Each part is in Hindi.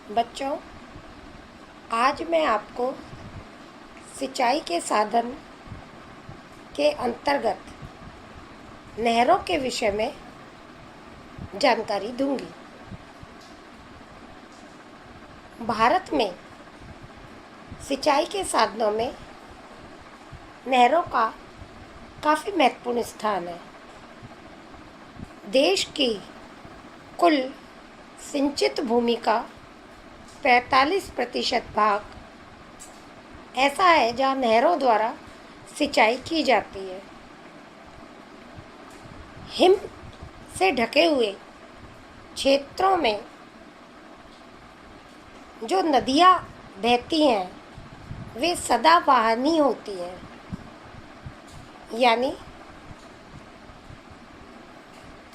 बच्चों, आज मैं आपको सिंचाई के साधन के अंतर्गत नहरों के विषय में जानकारी दूंगी। भारत में सिंचाई के साधनों में नहरों का काफ़ी महत्वपूर्ण स्थान है। देश की कुल सिंचित भूमि का 45% भाग ऐसा है जहाँ नहरों द्वारा सिंचाई की जाती है। हिम से ढके हुए क्षेत्रों में जो नदियाँ बहती हैं वे सदाबहानी होती हैं, यानी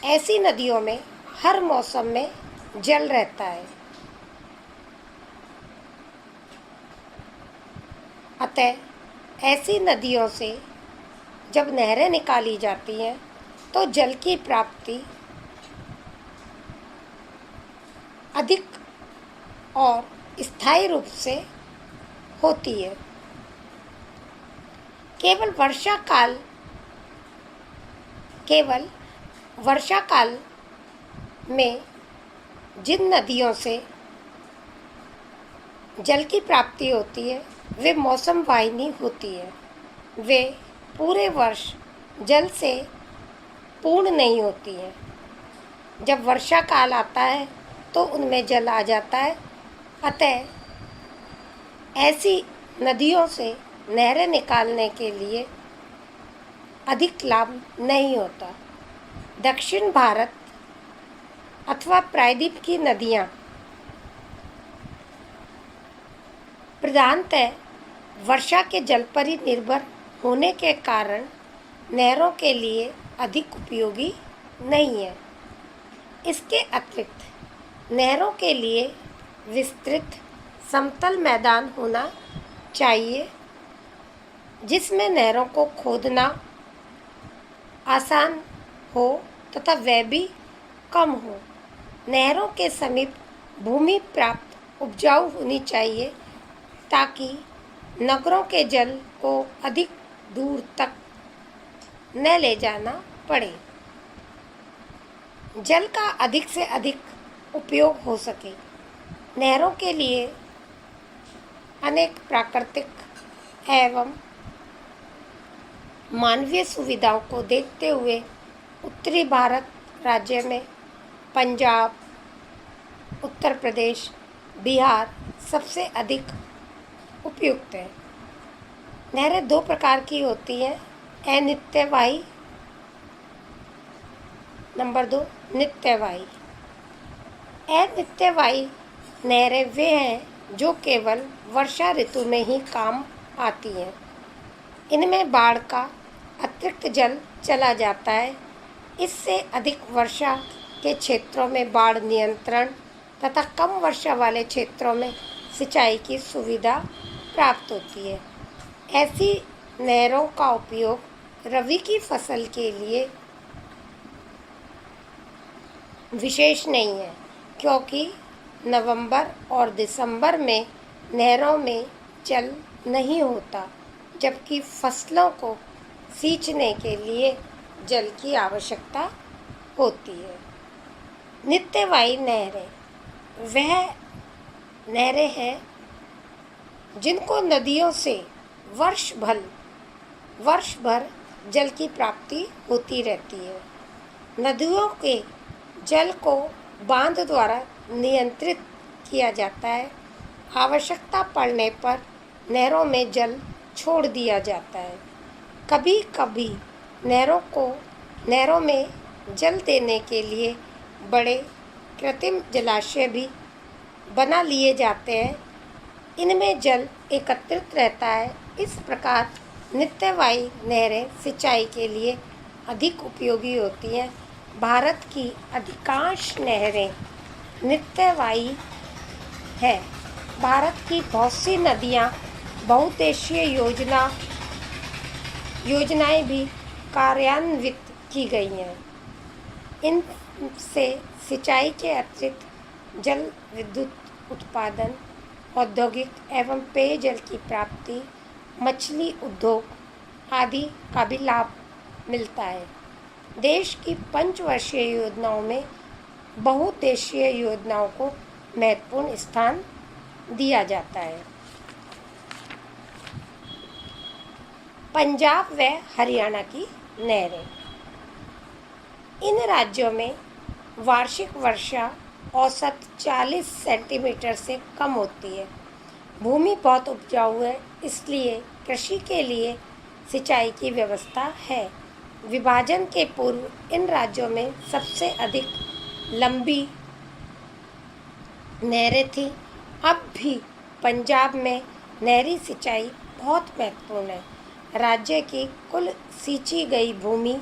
ऐसी नदियों में हर मौसम में जल रहता है। अतः ऐसी नदियों से जब नहरें निकाली जाती हैं तो जल की प्राप्ति अधिक और स्थायी रूप से होती है। केवल वर्षा काल में जिन नदियों से जल की प्राप्ति होती है वे मौसम वाहिनी होती है। वे पूरे वर्ष जल से पूर्ण नहीं होती हैं। जब वर्षा काल आता है तो उनमें जल आ जाता है। अतः ऐसी नदियों से नहरें निकालने के लिए अधिक लाभ नहीं होता। दक्षिण भारत अथवा प्रायद्वीप की नदियाँ प्रधानतः वर्षा के जल पर ही निर्भर होने के कारण नहरों के लिए अधिक उपयोगी नहीं है। इसके अतिरिक्त नहरों के लिए विस्तृत समतल मैदान होना चाहिए जिसमें नहरों को खोदना आसान हो तथा वह भी कम हो। नहरों के समीप भूमि प्राप्त उपजाऊ होनी चाहिए ताकि नगरों के जल को अधिक दूर तक न ले जाना पड़े, जल का अधिक से अधिक उपयोग हो सके। नहरों के लिए अनेक प्राकृतिक एवं मानवीय सुविधाओं को देखते हुए उत्तरी भारत राज्य में पंजाब, उत्तर प्रदेश, बिहार सबसे अधिक उपयुक्त है। नहरें दो प्रकार की होती हैं, अनित्यवाही, नंबर 2 नित्यवाही। अनित्यवाही नहरें वे हैं जो केवल वर्षा ऋतु में ही काम आती हैं। इनमें बाढ़ का अतिरिक्त जल चला जाता है। इससे अधिक वर्षा के क्षेत्रों में बाढ़ नियंत्रण तथा कम वर्षा वाले क्षेत्रों में सिंचाई की सुविधा प्राप्त होती है। ऐसी नहरों का उपयोग रबी की फसल के लिए विशेष नहीं है क्योंकि नवंबर और दिसंबर में नहरों में जल नहीं होता, जबकि फसलों को सींचने के लिए जल की आवश्यकता होती है। नित्यवाही नहरें वह नहरें हैं जिनको नदियों से वर्ष भर जल की प्राप्ति होती रहती है। नदियों के जल को बांध द्वारा नियंत्रित किया जाता है। आवश्यकता पड़ने पर नहरों में जल छोड़ दिया जाता है। कभी कभी नहरों में जल देने के लिए बड़े कृत्रिम जलाशय भी बना लिए जाते हैं। इनमें जल एकत्रित रहता है। इस प्रकार नित्यवाही नहरें सिंचाई के लिए अधिक उपयोगी होती हैं। भारत की अधिकांश नहरें नित्यवाही है। भारत की बहुत सी नदियाँ बहुउद्देशीय योजनाएं भी कार्यान्वित की गई हैं। इनसे सिंचाई के अतिरिक्त जल विद्युत उत्पादन, औद्योगिक एवं पेयजल की प्राप्ति, मछली उद्योग आदि का भी लाभ मिलता है। देश की पंचवर्षीय योजनाओं में बहुउद्देशीय योजनाओं को महत्वपूर्ण स्थान दिया जाता है। पंजाब व हरियाणा की नहरें। इन राज्यों में वार्षिक वर्षा औसत 40 सेंटीमीटर से कम होती है। भूमि बहुत उपजाऊ है, इसलिए कृषि के लिए सिंचाई की व्यवस्था है। विभाजन के पूर्व इन राज्यों में सबसे अधिक लंबी नहरें थीं। अब भी पंजाब में नहरी सिंचाई बहुत महत्वपूर्ण है। राज्य की कुल सींची गई भूमि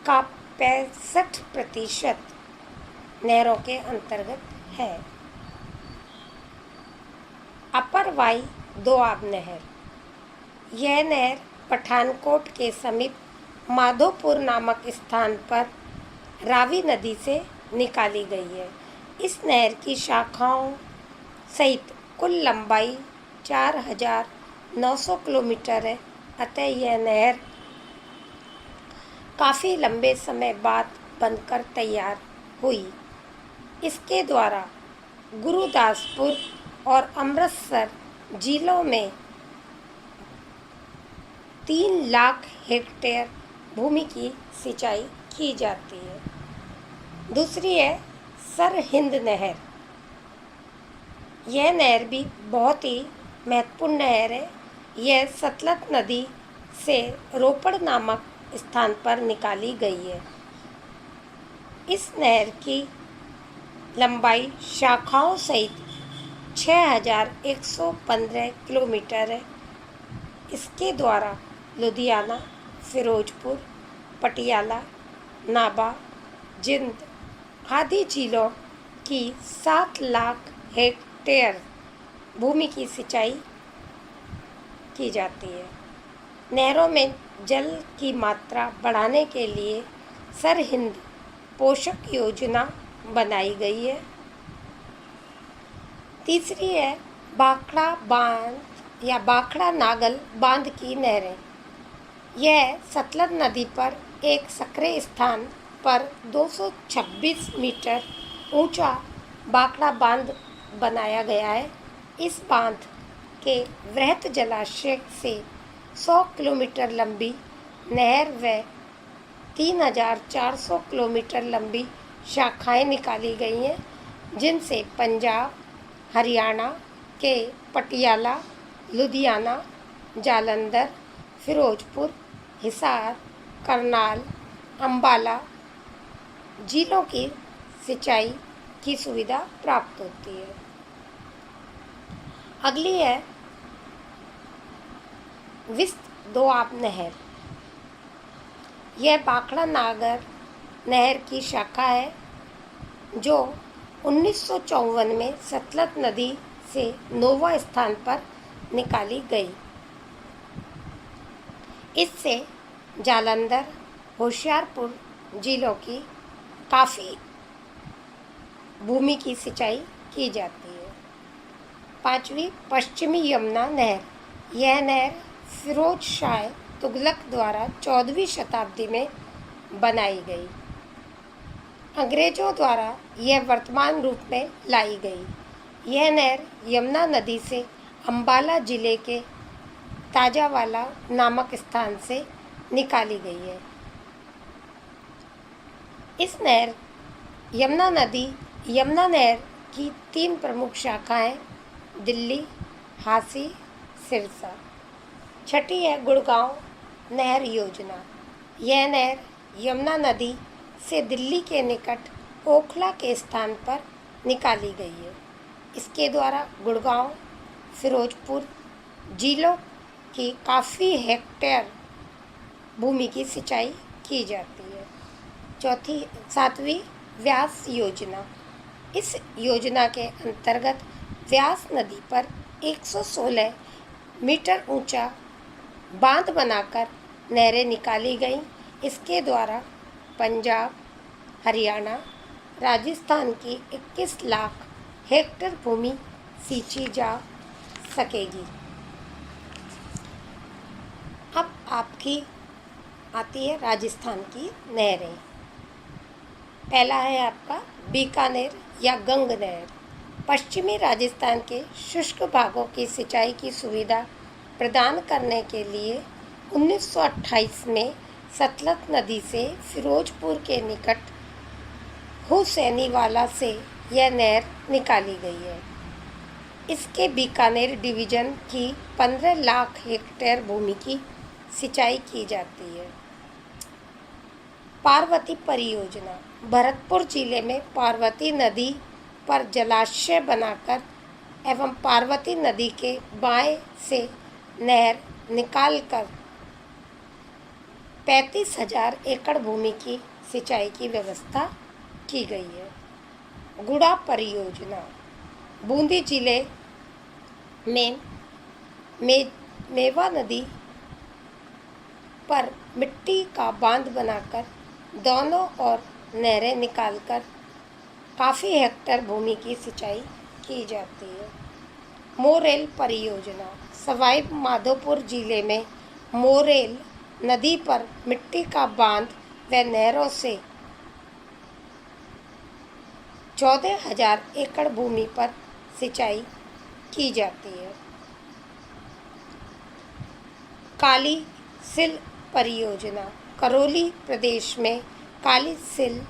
का 65% नहरों के अंतर्गत है। अपर वाई दोआब नहर। यह नहर पठानकोट के समीप माधोपुर नामक स्थान पर रावी नदी से निकाली गई है। इस नहर की शाखाओं सहित कुल लंबाई 4,900 किलोमीटर है। अतः यह नहर काफ़ी लंबे समय बाद बनकर तैयार हुई। इसके द्वारा गुरुदासपुर और अमृतसर जिलों में 3 लाख हेक्टेयर भूमि की सिंचाई की जाती है। दूसरी है सरहिंद नहर। यह नहर भी बहुत ही महत्वपूर्ण नहर है। यह सतलज नदी से रोपड़ नामक स्थान पर निकाली गई है। इस नहर की लंबाई शाखाओं सहित 6,115 किलोमीटर है। इसके द्वारा लुधियाना, फिरोजपुर, पटियाला, नाभा, जिंद आदि जिलों की 7 लाख हेक्टेयर भूमि की सिंचाई की जाती है। नहरों में जल की मात्रा बढ़ाने के लिए सरहिंद पोषक योजना बनाई गई है। तीसरी है भाखड़ा बांध या भाखड़ा नागल बांध की नहरें। यह सतलज नदी पर एक सक्रिय स्थान पर 226 मीटर ऊंचा भाखड़ा बांध बनाया गया है। इस बांध के वृहत जलाशय से 100 किलोमीटर लंबी नहर व 3,400 किलोमीटर लंबी शाखाएं निकाली गई हैं, जिनसे पंजाब, हरियाणा के पटियाला, लुधियाना, जालंधर, फिरोजपुर, हिसार, करनाल, अंबाला जिलों की सिंचाई की सुविधा प्राप्त होती है। अगली है विस्त दोआब नहर। यह भाखड़ा नागर नहर की शाखा है, जो 1954 में सतलज नदी से 9वां स्थान पर निकाली गई। इससे जालंधर, होशियारपुर जिलों की काफ़ी भूमि की सिंचाई की जाती है। 5वीं पश्चिमी यमुना नहर। यह नहर फिरोज शाह तुगलक द्वारा 14वीं शताब्दी में बनाई गई। अंग्रेजों द्वारा यह वर्तमान रूप में लाई गई। यह नहर यमुना नदी से अंबाला जिले के ताजावाला नामक स्थान से निकाली गई है। इस नहर यमुना नहर की 3 प्रमुख शाखाएं दिल्ली, हांसी, सिरसा। छठी है गुड़गांव नहर योजना। यह नहर यमुना नदी से दिल्ली के निकट ओखला के स्थान पर निकाली गई है। इसके द्वारा गुड़गांव, फिरोजपुर जिलों की काफ़ी हेक्टेयर भूमि की सिंचाई की जाती है। 7वीं व्यास योजना। इस योजना के अंतर्गत व्यास नदी पर 116 मीटर ऊंचा बांध बनाकर नहरें निकाली गईं। इसके द्वारा पंजाब, हरियाणा, राजस्थान की 21 लाख हेक्टेयर भूमि सींची जा सकेगी। अब आपकी आती है राजस्थान की नहरें। पहला है आपका बीकानेर या गंग नहर। पश्चिमी राजस्थान के शुष्क भागों की सिंचाई की सुविधा प्रदान करने के लिए 1928 में सतलज नदी से फिरोजपुर के निकट हुसैनीवाला से यह नहर निकाली गई है। इसके बीकानेर डिवीजन की 15 लाख हेक्टेयर भूमि की सिंचाई की जाती है। पार्वती परियोजना। भरतपुर जिले में पार्वती नदी पर जलाशय बनाकर एवं पार्वती नदी के बाएं से नहर निकालकर 35,000 एकड़ भूमि की सिंचाई की व्यवस्था की गई है। गुड़ा परियोजना। बूंदी जिले में मेवा नदी पर मिट्टी का बांध बनाकर दोनों ओर नहरें निकालकर काफ़ी हेक्टेयर भूमि की सिंचाई की जाती है। मोरेल परियोजना। सवाई माधोपुर जिले में मोरेल नदी पर मिट्टी का बांध व नहरों से 14,000 एकड़ भूमि पर सिंचाई की जाती है। काली सिल परियोजना। करौली प्रदेश में काली सिल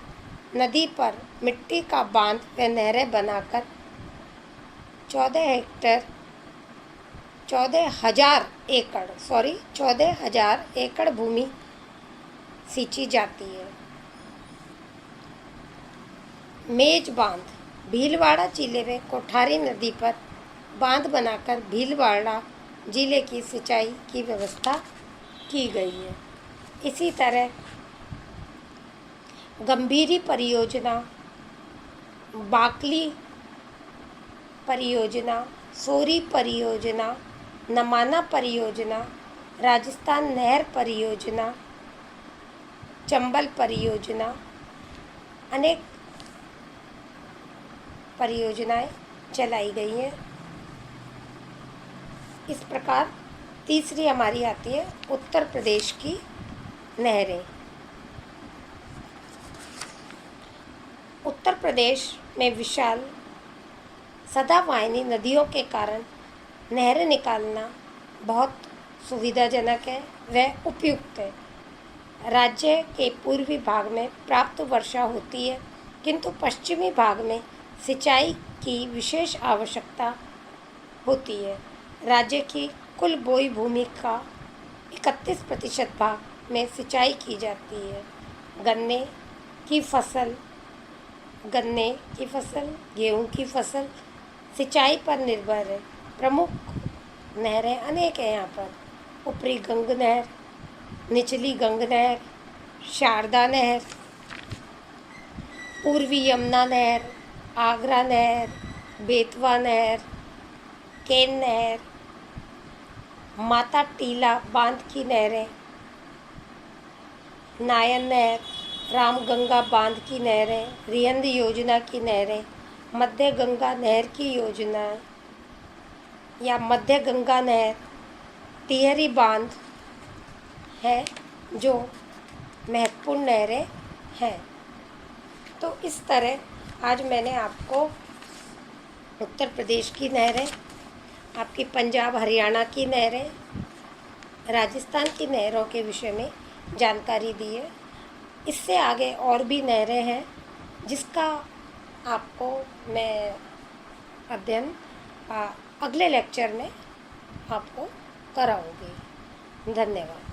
नदी पर मिट्टी का बांध व नहरें बनाकर 14,000 एकड़ भूमि सींची जाती है। मेज बांध। भीलवाड़ा जिले में कोठारी नदी पर बांध बनाकर भीलवाड़ा जिले की सिंचाई की व्यवस्था की गई है। इसी तरह गंभीरी परियोजना, बाकली परियोजना, सोरी परियोजना, नमाना परियोजना, राजस्थान नहर परियोजना, चंबल परियोजना, अनेक परियोजनाएं चलाई गई हैं। इस प्रकार तीसरी हमारी आती है उत्तर प्रदेश की नहरें। उत्तर प्रदेश में विशाल सदावाहिनी नदियों के कारण नहरें निकालना बहुत सुविधाजनक है व उपयुक्त है। राज्य के पूर्वी भाग में पर्याप्त वर्षा होती है, किंतु पश्चिमी भाग में सिंचाई की विशेष आवश्यकता होती है। राज्य की कुल बोई भूमि का 31% भाग में सिंचाई की जाती है। गन्ने की फसल, गेहूं की फसल सिंचाई पर निर्भर है। प्रमुख नहरें अनेक हैं यहाँ पर। ऊपरी गंग नहर, निचली गंग नहर, शारदा नहर, पूर्वी यमुना नहर, आगरा नहर, बेतवा नहर, केन नहर, माता टीला बांध की नहरें, नायन नहर, रामगंगा बांध की नहरें, रिहंद योजना की नहरें, मध्य गंगा नहर की योजना या मध्य गंगा नहर, टिहरी बांध है जो महत्वपूर्ण नहरें हैं। तो इस तरह आज मैंने आपको उत्तर प्रदेश की नहरें, आपकी पंजाब हरियाणा की नहरें, राजस्थान की नहरों के विषय में जानकारी दी है। इससे आगे और भी नहरें हैं जिसका आपको मैं अध्ययन अगले लेक्चर में आपको कराऊंगी। धन्यवाद।